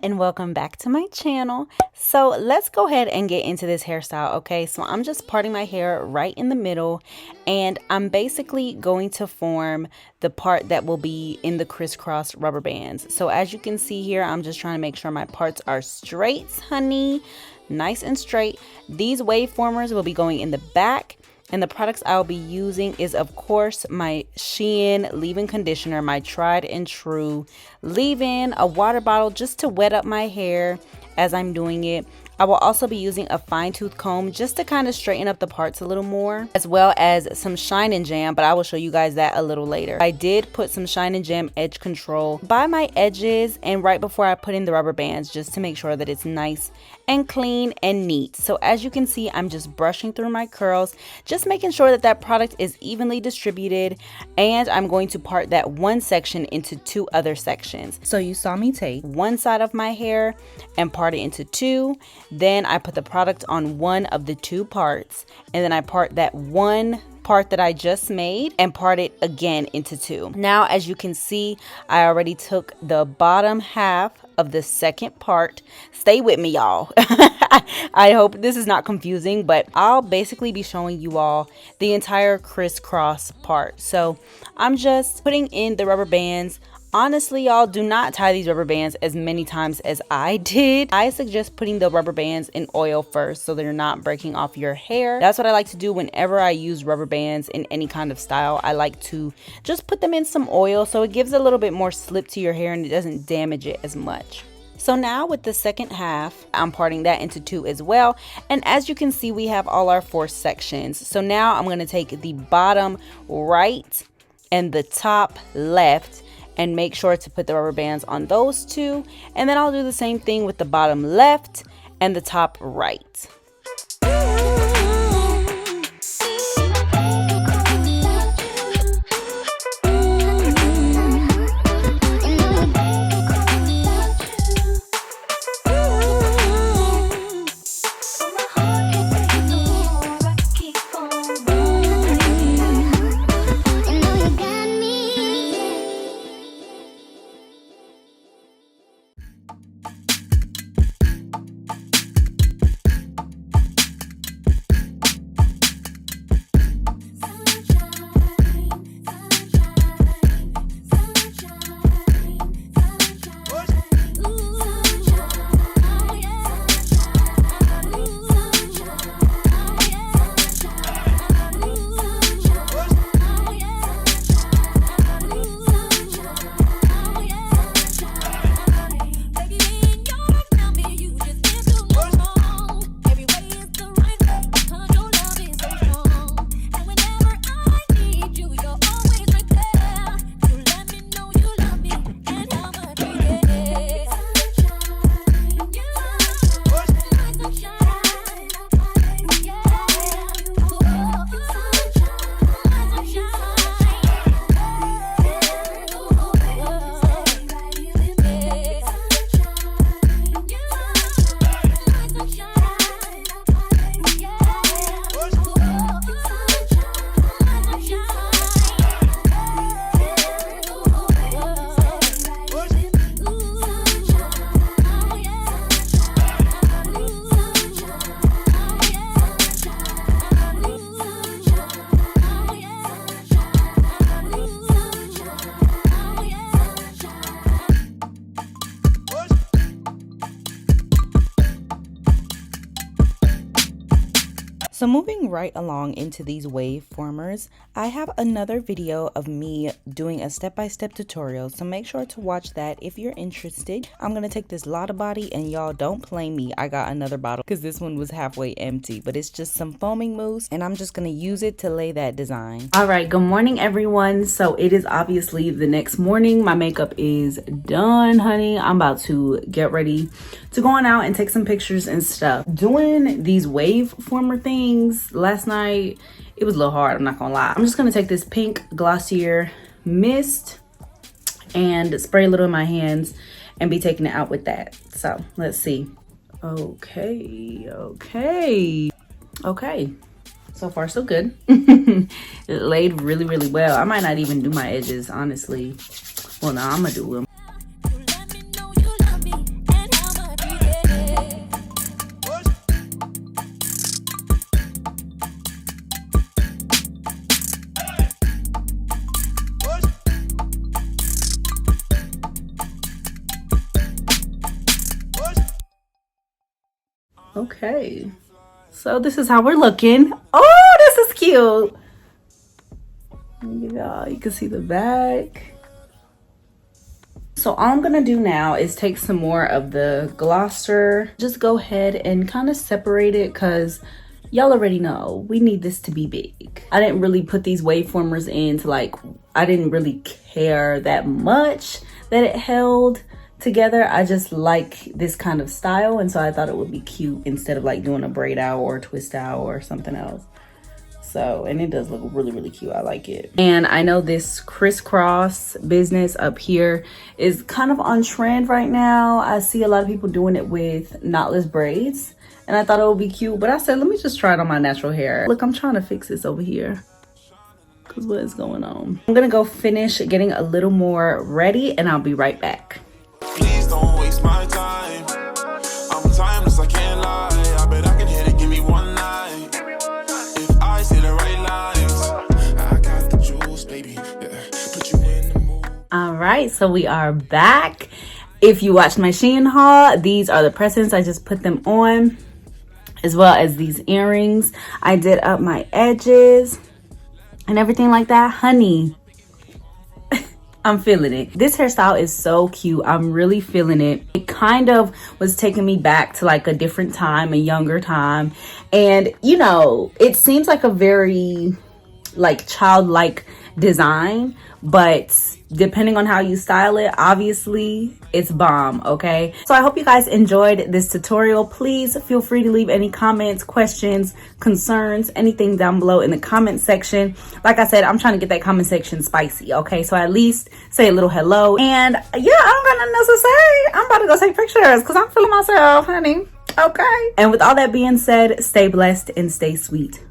and welcome back to my channel. So let's go ahead and get into this hairstyle. Okay, so I'm just parting my hair right in the middle, and I'm basically going to form the part that will be in the crisscross rubber bands. So as you can see here, I'm just trying to make sure my parts are straight, honey, nice and straight. These wave formers will be going in the back. And the products I'll be using is, of course, my Shein leave-in conditioner, my tried and true leave-in, a water bottle just to wet up my hair as I'm doing it. I will also be using a fine tooth comb just to kind of straighten up the parts a little more, as well as some Shine and Jam, but I will show you guys that a little later. I did put some Shine and Jam edge control by my edges and right before I put in the rubber bands just to make sure that it's nice and clean and neat. So as you can see, I'm just brushing through my curls, just making sure that that product is evenly distributed, and I'm going to part that one section into two other sections. So you saw me take one side of my hair and part it into two. Then I put the product on one of the two parts, and then I part that one part that I just made and part it again into two. Now, as you can see, I already took the bottom half of the second part. Stay with me, y'all. I hope this is not confusing, but I'll basically be showing you all the entire crisscross part. So I'm just putting in the rubber bands. Honestly, y'all, do not tie these rubber bands as many times as I did. I suggest putting the rubber bands in oil first so they're not breaking off your hair. That's what I like to do whenever I use rubber bands in any kind of style. I like to just put them in some oil so it gives a little bit more slip to your hair and it doesn't damage it as much. So now with the second half, I'm parting that into two as well. And as you can see, we have all our four sections. So now I'm going to take the bottom right and the top left and make sure to put the rubber bands on those two. And then I'll do the same thing with the bottom left and the top right. So moving right along into these wave formers, I have another video of me doing a step-by-step tutorial, so make sure to watch that if you're interested. I'm going to take this Lotta body, and y'all don't play me. I got another bottle because this one was halfway empty, but it's just some foaming mousse, and I'm just going to use it to lay that design. All right, good morning, everyone. So it is obviously the next morning. My makeup is done, honey. I'm about to get ready to go on out and take some pictures and stuff. Doing these wave former things last night, it was a little hard, I'm not gonna lie. I'm just gonna take this pink Glossier mist and spray a little in my hands and be taking it out with that. So let's see. Okay. So far so good. It laid really well. I might not even do my edges, honestly. Well, no, I'm gonna do them. Okay, so this is how we're looking. Oh, this is cute. Y'all, you can see the back. So all I'm gonna do now is take some more of the glosser, just go ahead and kind of separate it, because y'all already know we need this to be big. I didn't really put these wave formers in to like, I didn't really care that much that it held together. I just like this kind of style, and so I thought it would be cute instead of like doing a braid out or a twist out or something else. So, and it does look really, really cute. I like it. And I know this crisscross business up here is kind of on trend right now. I see a lot of people doing it with knotless braids, and I thought it would be cute, but I said, let me just try it on my natural hair. Look, I'm trying to fix this over here, because what is going on? I'm gonna go finish getting a little more ready, and I'll be right back. Please don't waste my time. I'm timeless, I can't lie. I bet I can hit it, give me one night. If I say the right lines, I got the juice, baby. Yeah, put you in the mood. All right, so we are back. If you watched my Shein haul, these are the presents. I just put them on, as well as these earrings. I did up my edges and everything like that. Honey, I'm feeling it. This hairstyle is so cute. I'm really feeling it. It kind of was taking me back to like a different time, a younger time. And you know, it seems like a very like childlike design, but depending on how you style it, obviously it's bomb. Okay, so I hope you guys enjoyed this tutorial. Please feel free to leave any comments, questions, concerns, anything down below in the comment section. Like I said, I'm trying to get that comment section spicy. Okay, so at least say a little hello. And yeah, I don't got nothing else to say. I'm about to go take pictures because I'm feeling myself, honey. Okay, and with all that being said, stay blessed and stay sweet.